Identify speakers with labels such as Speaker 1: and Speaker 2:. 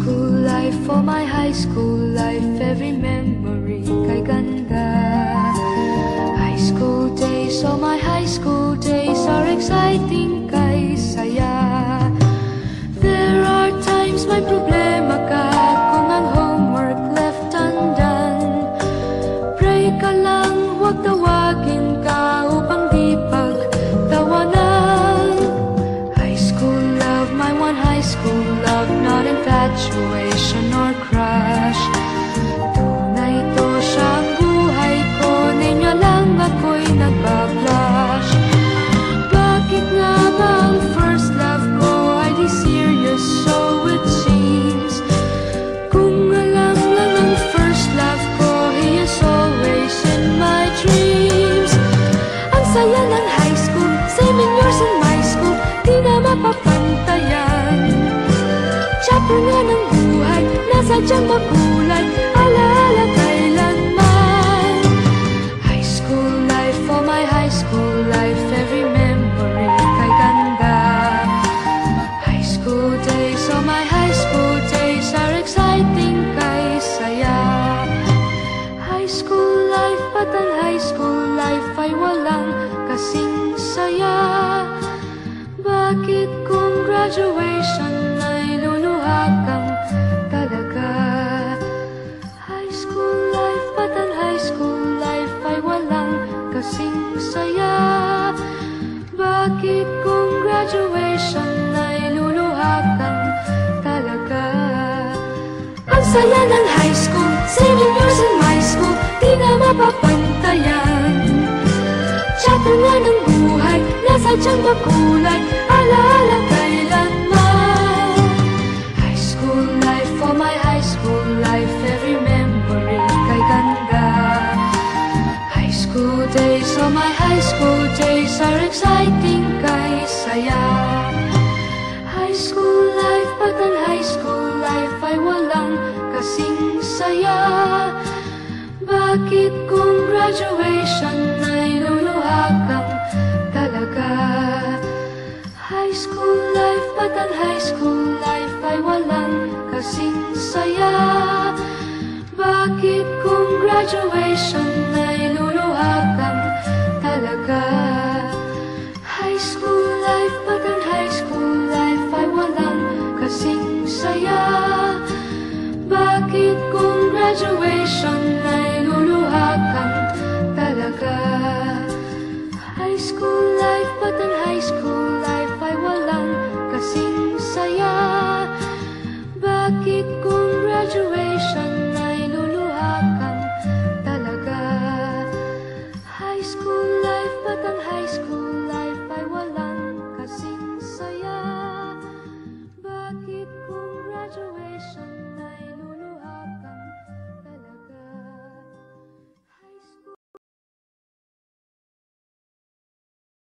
Speaker 1: school life, for my high school life, every memory kay ganda. High school days, oh my high school days are exciting kay saya. There are times may problema ka kung ang homework left undone. Pray ka lang, huwag tawagin ka upang di pagtawanan. High school love, my one high school love, not infatuation or crush. Tunay to siyang buhay ko, niya lang ako'y nagbablush. Bakit nga ba ang first love ko ay di serious, so it seems? Kung alam lang ang first love ko, he is always in my dreams. Ang saya ng high school, 7 years in my school, di na mapapantayan. Chapter nga ng buhay, nasadyang makulay, alaala kailanman. High school life, for my high school life, every memory kay ganda. High school days, oh my high school days are exciting kay saya. High school life, but ang high school life ay walang kasing saya. Bakit kung graduation ay luluha kang talaga? High school life, but ang high school life ay walang kasing saya. Bakit kung graduation ay luluha kang talaga? Ang saya ng high school, 7 years in my school, di na mapapantayan. Chapter nga ng buhay, nasadyang makulay, alaala kailanman. High school life, for my high school life, every memory kay ganda. High school days, oh my high school days are exciting kay saya. High school life, but ang high school life ay walang kasing saya. Bakit kung graduation ay luluha kang talaga? High school life, but ang high school life ay walang kasing saya. Bakit kung graduation ay luluha kang talaga? High school life, but ang high school life ay walang kasing saya.